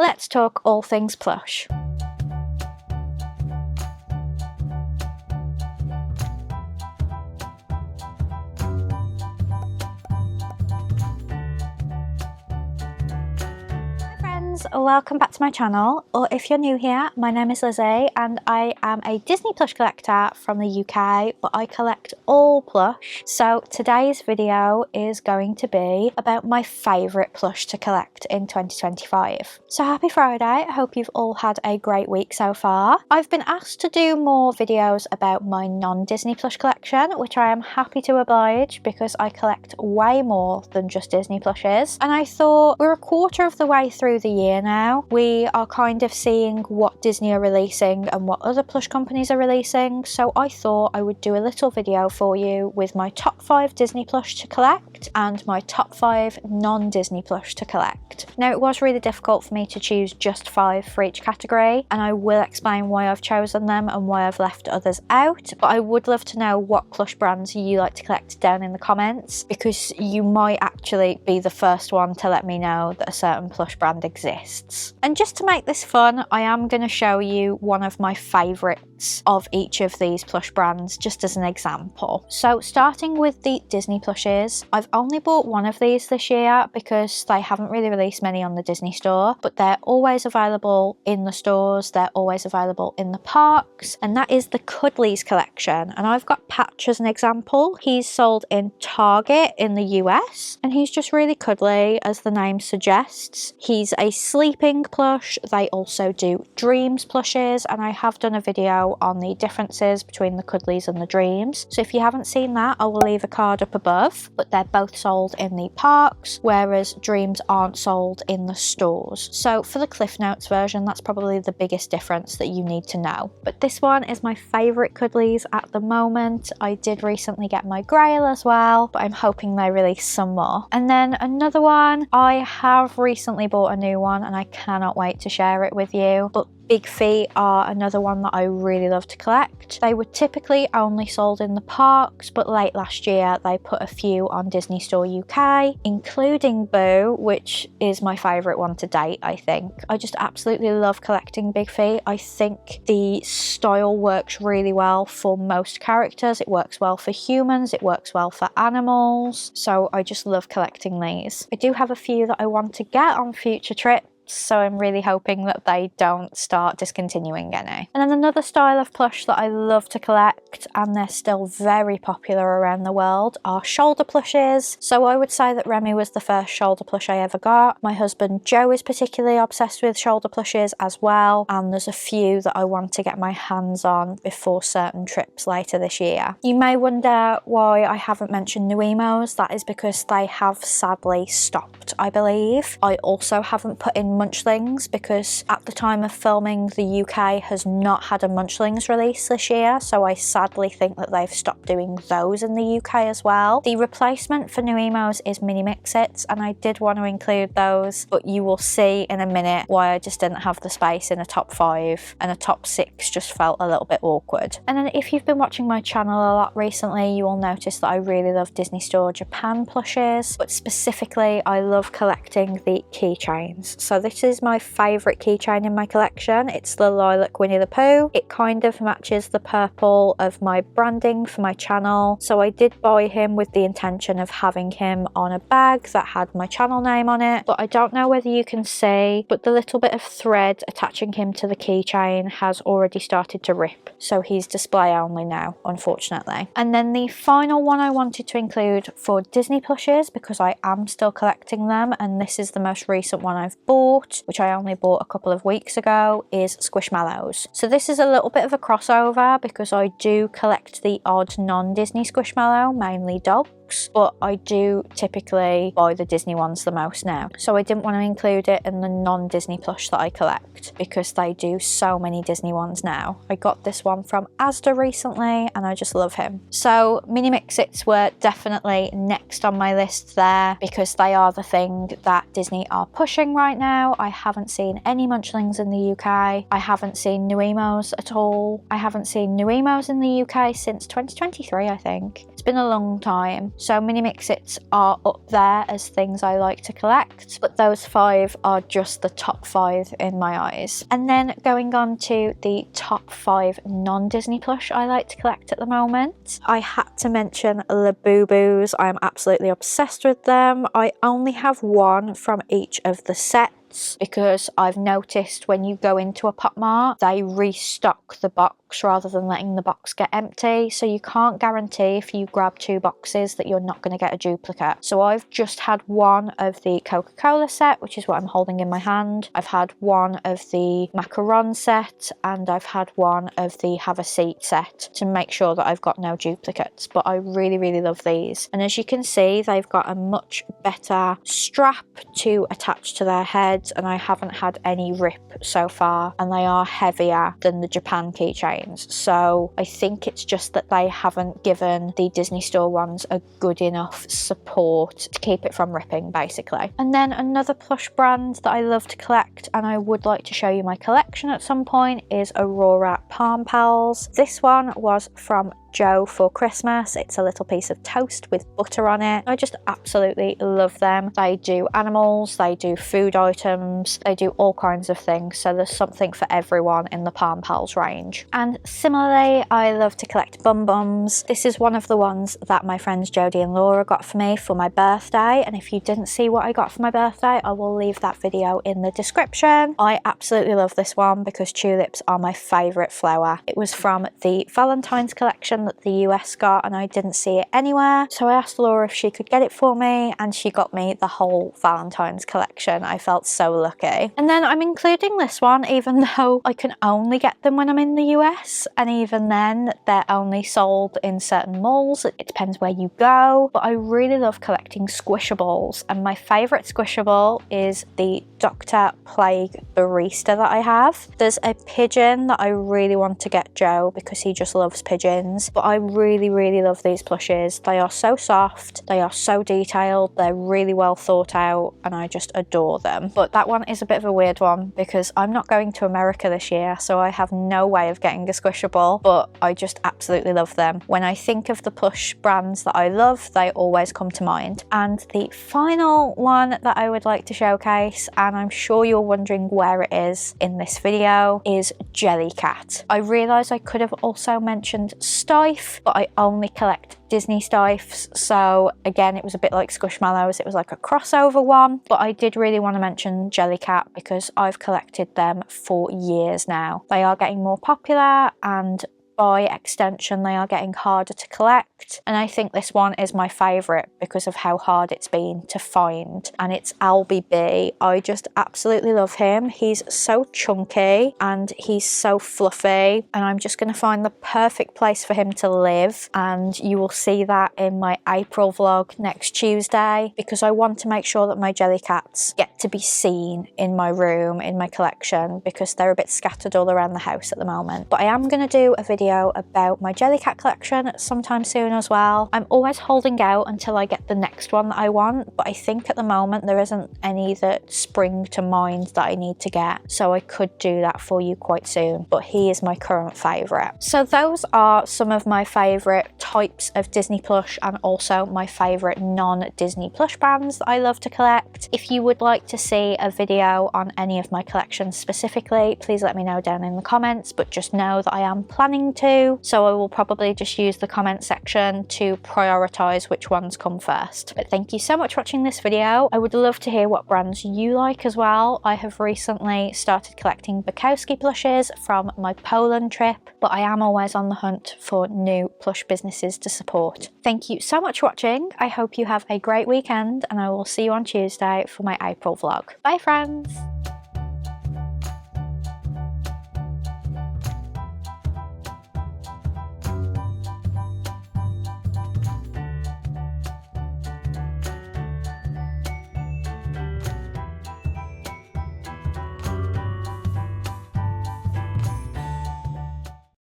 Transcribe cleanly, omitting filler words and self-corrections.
let's talk all things plush. Welcome back to my channel, or if you're new here, my name is Lize and I am a Disney plush collector from the UK, but I collect all plush. So today's video is going to be about my favourite plush to collect in 2025. So happy Friday, I hope you've all had a great week so far. I've been asked to do more videos about my non-Disney plush collection, which I am happy to oblige because I collect way more than just Disney plushes. And I thought, we're a quarter of the way through the year now. We are kind of seeing what Disney are releasing and what other plush companies are releasing, so I thought I would do a little video for you with my top 5 Disney plush to collect and my top 5 non-Disney plush to collect. Now, it was really difficult for me to choose just 5 for each category, and I will explain why I've chosen them and why I've left others out, but I would love to know what plush brands you like to collect down in the comments, because you might actually be the first one to let me know that a certain plush brand exists. And just to make this fun, I am going to show you one of my favourites of each of these plush brands just as an example. So starting with the Disney plushes, I've only bought one of these this year because they haven't really released many on the Disney store, but they're always available in the stores, they're always available in the parks, and that is the Cuddlies collection. And I've got Patch as an example. He's sold in Target in the US, and he's just really cuddly, as the name suggests. He's a sleeping plush. They also do Dreams plushes, and I have done a video on the differences between the Cuddlies and the Dreams, so if you haven't seen that, I will leave a card up above. But they're both sold in the parks, whereas Dreams aren't sold in the stores. So for the Cliff Notes version, that's probably the biggest difference that you need to know. But this one is my favourite Cuddlies at the moment. I did recently get my Grail as well, but I'm hoping they release some more. And then another one, I have recently bought a new one and I cannot wait to share it with you, but Big Feet are another one that I really love to collect. They were typically only sold in the parks, but late last year they put a few on Disney Store UK, including Boo, which is my favourite one to date, I think. I just absolutely love collecting Big Feet. I think the style works really well for most characters. It works well for humans, it works well for animals, so I just love collecting these. I do have a few that I want to get on future trips, so I'm really hoping that they don't start discontinuing any. And then another style of plush that I love to collect, and they're still very popular around the world, are shoulder plushes. So I would say that Remy was the first shoulder plush I ever got. My husband Joe is particularly obsessed with shoulder plushes as well, and there's a few that I want to get my hands on before certain trips later this year. You may wonder why I haven't mentioned Nuimos. That is because they have sadly stopped, I believe. I also haven't put in Munchlings because at the time of filming the UK has not had a Munchlings release this year, so I sadly think that they've stopped doing those in the UK as well. The replacement for Nuimos is Mini Mix-Its, and I did want to include those, but you will see in a minute why I just didn't have the space in a top 5, and a top 6 just felt a little bit awkward. And then if you've been watching my channel a lot recently, you will notice that I really love Disney Store Japan plushes, but specifically I love collecting the keychains. So this is my favourite keychain in my collection. It's the Lilac Winnie the Pooh. It kind of matches the purple of my branding for my channel, so I did buy him with the intention of having him on a bag that had my channel name on it, but I don't know whether you can see, but the little bit of thread attaching him to the keychain has already started to rip, so he's display only now, unfortunately. And then the final one I wanted to include for Disney plushes, because I am still collecting them, and this is the most recent one I've bought, which I only bought a couple of weeks ago, is Squishmallows. So this is a little bit of a crossover because I do collect the odd non-Disney Squishmallow, mainly dogs. But I do typically buy the Disney ones the most now, so I didn't want to include it in the non-Disney plush that I collect because they do so many Disney ones now. I got this one from Asda recently and I just love him. So Mini Mix-Its were definitely next on my list there because they are the thing that Disney are pushing right now. I haven't seen any Munchlings in the UK. I haven't seen Nuimos at all. I haven't seen Nuimos in the UK since 2023, I think. It's been a long time. So mini mixits are up there as things I like to collect, but those 5 are just the top 5 in my eyes. And then going on to the top 5 non-Disney plush I like to collect at the moment, I had to mention Labubu's. I am absolutely obsessed with them. I only have one from each of the sets because I've noticed when you go into a Pop Mart, they restock the box rather than letting the box get empty, so you can't guarantee if you grab 2 boxes that you're not going to get a duplicate. So I've just had one of the Coca-Cola set, which is what I'm holding in my hand. I've had one of the macaron set, and I've had one of the have a seat set to make sure that I've got no duplicates. But I really love these, and as you can see, they've got a much better strap to attach to their heads, and I haven't had any rip so far, and they are heavier than the Japan keychains. So I think it's just that they haven't given the Disney Store ones a good enough support to keep it from ripping, basically. And then another plush brand that I love to collect, and I would like to show you my collection at some point, is Aurora Palm Pals. This one was from Joe for Christmas. It's a little piece of toast with butter on it. I just absolutely love them. They do animals, they do food items, they do all kinds of things, so there's something for everyone in the Palm Pals range. And similarly, I love to collect Bum Bums. This is one of the ones that my friends Jodie and Laura got for me for my birthday, and if you didn't see what I got for my birthday, I will leave that video in the description. I absolutely love this one because tulips are my favourite flower. It was from the Valentine's collection that the US got, and I didn't see it anywhere, so I asked Laura if she could get it for me, and she got me the whole Valentine's collection. I felt so lucky. And then I'm including this one even though I can only get them when I'm in the US, and even then they're only sold in certain malls. It depends where you go, but I really love collecting squishables, and my favourite squishable is the Dr. Plague barista that I have. There's a pigeon that I really want to get Joe because he just loves pigeons, but I really love these plushes. They are so soft, they are so detailed, they're really well thought out, and I just adore them. But that one is a bit of a weird one because I'm not going to America this year, so I have no way of getting a squishable, but I just absolutely love them. When I think of the plush brands that I love, they always come to mind. And the final one that I would like to showcase, and I'm sure you're wondering where it is in this video, is Jellycat. I realise I could have also mentioned Stife, but I only collect Disney Stifes, so again it was a bit like Squishmallows, it was like a crossover one, but I did really want to mention Jellycat because I've collected them for years now. They are getting more popular, and by extension they are getting harder to collect, and I think this one is my favourite because of how hard it's been to find, and it's Albie B. I just absolutely love him. He's so chunky and he's so fluffy, and I'm just going to find the perfect place for him to live, and you will see that in my April vlog next Tuesday, because I want to make sure that my Jellycats get to be seen in my room, in my collection, because they're a bit scattered all around the house at the moment. But I am going to do a video about my Jellycat collection sometime soon as well. I'm always holding out until I get the next one that I want, but I think at the moment there isn't any that spring to mind that I need to get, so I could do that for you quite soon, but he is my current favourite. So those are some of my favourite types of Disney plush, and also my favourite non-Disney plush brands that I love to collect. If you would like to see a video on any of my collections specifically, please let me know down in the comments, but just know that I am planning to, so I will probably just use the comment section to prioritise which ones come first. But thank you so much for watching this video. I would love to hear what brands you like as well. I have recently started collecting Bukowski plushes from my Poland trip, but I am always on the hunt for new plush businesses to support. Thank you so much for watching. I hope you have a great weekend, and I will see you on Tuesday for my April vlog. Bye friends!